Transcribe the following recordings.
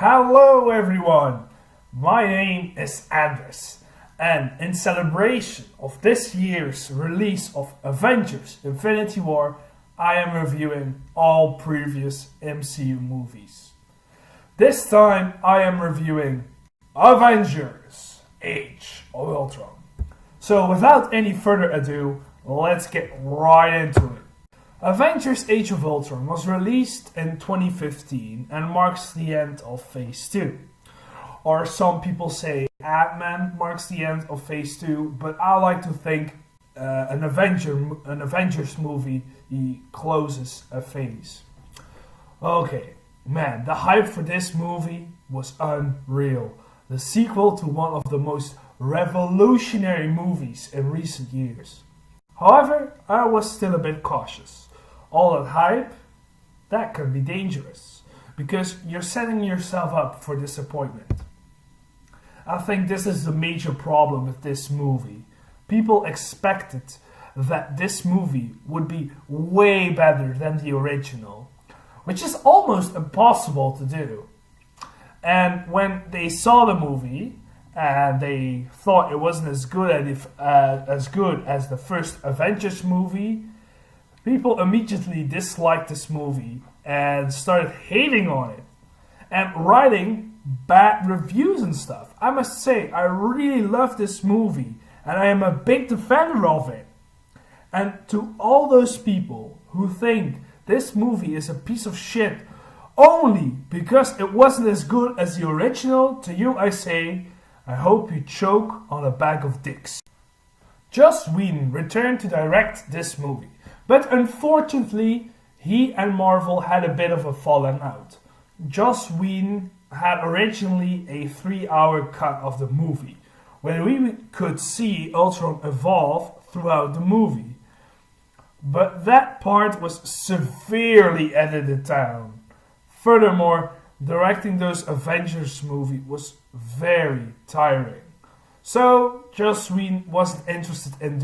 Hello everyone, my name is Andres, and in celebration of this year's release of Avengers Infinity War, I am reviewing all previous MCU movies. This time I am reviewing Avengers Age of Ultron. So without any further ado, let's get right into it. Avengers Age of Ultron was released in 2015 and marks the end of Phase 2. Or some people say Ant-Man marks the end of Phase 2, but I like to think an Avengers movie closes a phase. Okay, man, the hype for this movie was unreal. The sequel to one of the most revolutionary movies in recent years. However, I was still a bit cautious. All that hype, that can be dangerous, because you're setting yourself up for disappointment. I think this is the major problem with this movie. People expected that this movie would be way better than the original, which is almost impossible to do. And when they saw the movie, and they thought it wasn't as good as the first Avengers movie, people immediately disliked this movie and started hating on it and writing bad reviews and stuff. I must say, I really love this movie and I am a big defender of it. And to all those people who think this movie is a piece of shit only because it wasn't as good as the original, to you I say, I hope you choke on a bag of dicks. Joss Whedon returned to direct this movie, but unfortunately, he and Marvel had a bit of a falling out. Joss Whedon had originally a 3-hour cut of the movie, where we could see Ultron evolve throughout the movie. But that part was severely edited down. Furthermore, directing those Avengers movies was very tiring. So Joss Whedon wasn't interested in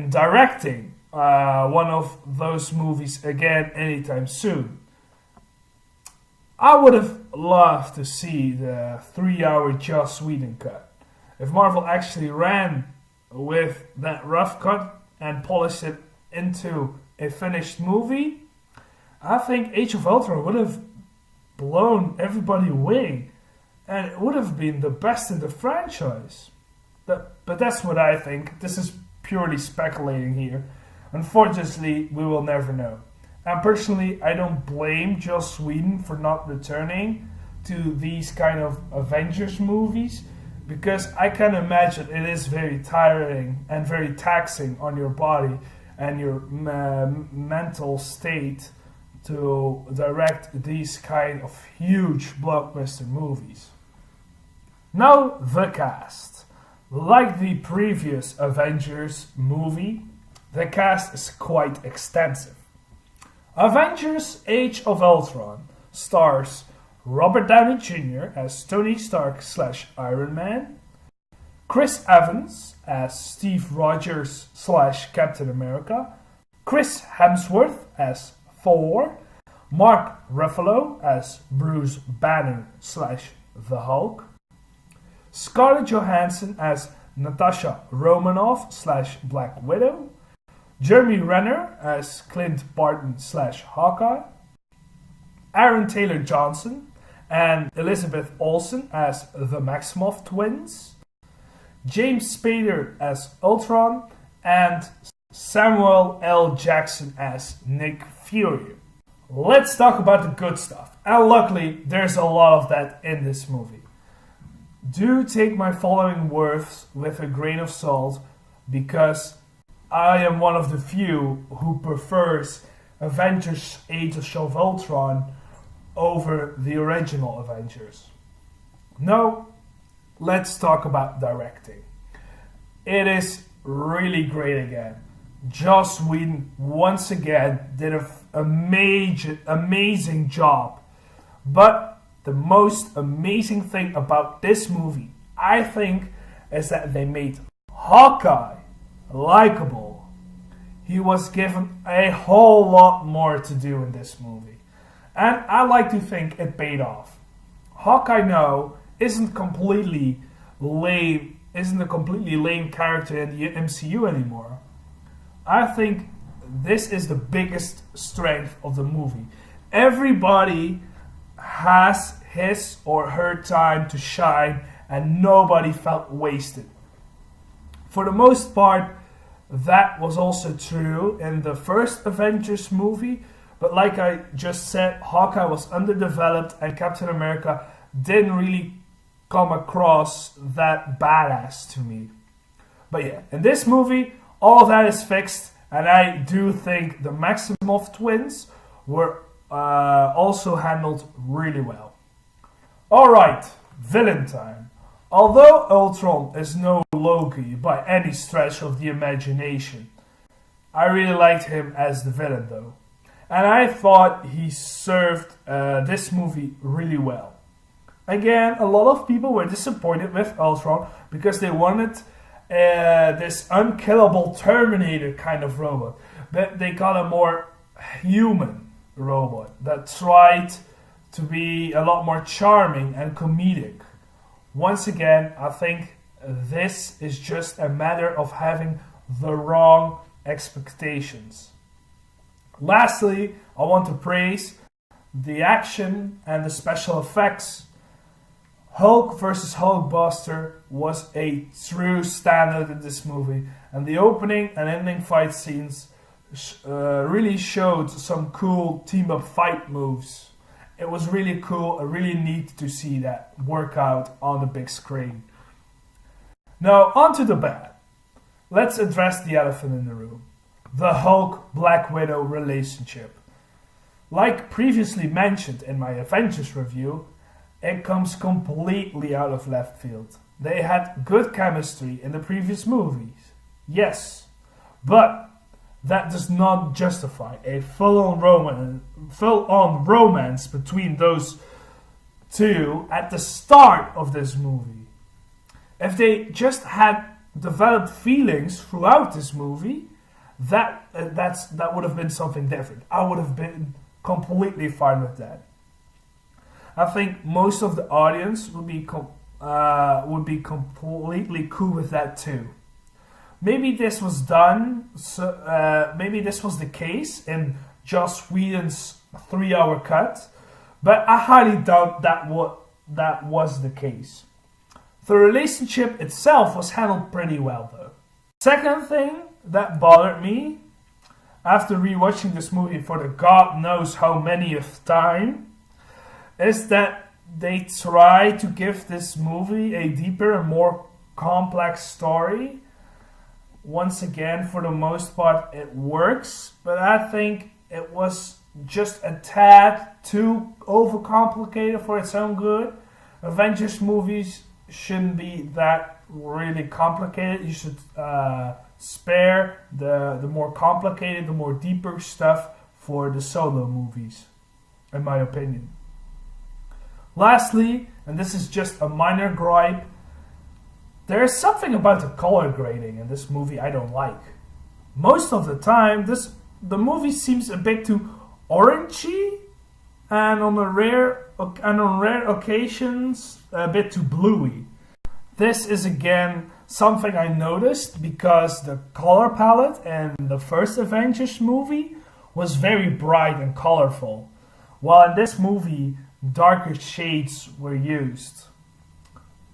directing one of those movies again anytime soon. I would have loved to see the 3-hour Joss Whedon cut. If Marvel actually ran with that rough cut and polished it into a finished movie, I think Age of Ultron would have blown everybody away, and it would have been the best in the franchise. But that's what I think. This is purely speculating here. Unfortunately, we will never know. And personally, I don't blame Joss Whedon for not returning to these kind of Avengers movies, because I can imagine it is very tiring and very taxing on your body and your mental state to direct these kind of huge blockbuster movies. Now the cast. Like the previous Avengers movie, the cast is quite extensive. Avengers Age of Ultron stars Robert Downey Jr. as Tony Stark / Iron Man, Chris Evans as Steve Rogers / Captain America, Chris Hemsworth as Thor, Mark Ruffalo as Bruce Banner / The Hulk, Scarlett Johansson as Natasha Romanoff / Black Widow, Jeremy Renner as Clint Barton / Hawkeye, Aaron Taylor Johnson and Elizabeth Olsen as the Maximoff twins, James Spader as Ultron, and Samuel L. Jackson as Nick Fury. Let's talk about the good stuff. And luckily, there's a lot of that in this movie. Do take my following words with a grain of salt, because I am one of the few who prefers Avengers Age of Ultron over the original Avengers. Now, let's talk about directing. It is really great again. Joss Whedon once again did an amazing job. But the most amazing thing about this movie, I think, is that they made Hawkeye likable. He was given a whole lot more to do in this movie. And I like to think it paid off. Hawkeye, no, isn't a completely lame character in the MCU anymore. I think this is the biggest strength of the movie. Everybody has his or her time to shine, and nobody felt wasted. For the most part, that was also true in the first Avengers movie, but like I just said, Hawkeye was underdeveloped and Captain America didn't really come across that badass to me. But yeah, in this movie, all that is fixed, and I do think the Maximoff twins were also handled really well. Alright, villain time. Although Ultron is no Loki by any stretch of the imagination, I really liked him as the villain though. And I thought he served this movie really well. Again, a lot of people were disappointed with Ultron because they wanted this unkillable Terminator kind of robot. But they got a more human robot that tried to be a lot more charming and comedic. Once again, I think this is just a matter of having the wrong expectations. Lastly, I want to praise the action and the special effects. Hulk vs. Hulkbuster was a true standout in this movie, and the opening and ending fight scenes really showed some cool team-up fight moves. It was really cool and really neat to see that work out on the big screen. Now, on to the bad. Let's address the elephant in the room. The Hulk-Black Widow relationship. Like previously mentioned in my Avengers review, it comes completely out of left field. They had good chemistry in the previous movies. Yes, but that does not justify a full-on romance between those two at the start of this movie. If they just had developed feelings throughout this movie, that would have been something different. I would have been completely fine with that. I think most of the audience would be completely cool with that too. Maybe this was done. Maybe this was the case in Joss Whedon's 3-hour cut, but I highly doubt that was the case. The relationship itself was handled pretty well, though. Second thing that bothered me after rewatching this movie for the God knows how manyth time is that they try to give this movie a deeper and more complex story. Once again, for the most part, it works, but I think it was just a tad too overcomplicated for its own good. Avengers movies shouldn't be that really complicated. You should spare the more complicated, the more deeper stuff for the solo movies, in my opinion. Lastly, and this is just a minor gripe, there is something about the color grading in this movie I don't like. Most of the time, the movie seems a bit too orangey, and on rare occasions, a bit too bluey. This is again something I noticed because the color palette in the first Avengers movie was very bright and colorful, while in this movie, darker shades were used.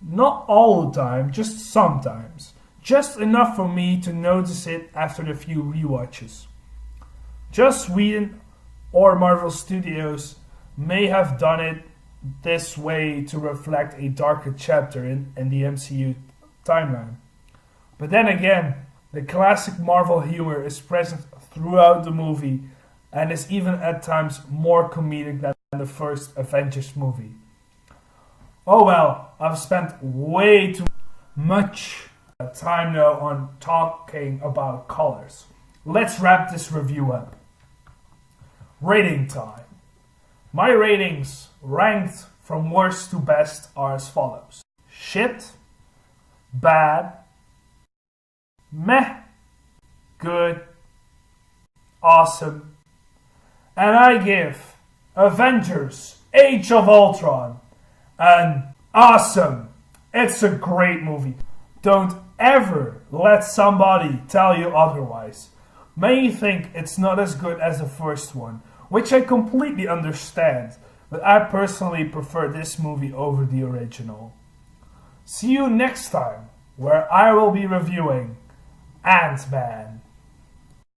Not all the time, just sometimes. Just enough for me to notice it after the few rewatches. Joss Whedon or Marvel Studios may have done it this way to reflect a darker chapter in the MCU timeline. But then again, the classic Marvel humor is present throughout the movie and is even at times more comedic than the first Avengers movie. Oh well, I've spent way too much time now on talking about colors. Let's wrap this review up. Rating time. My ratings, ranked from worst to best, are as follows. Shit, bad, meh, good, awesome, and I give Avengers Age of Ultron. And awesome! It's a great movie. Don't ever let somebody tell you otherwise. Many think it's not as good as the first one, which I completely understand, but I personally prefer this movie over the original. See you next time, where I will be reviewing Ant-Man.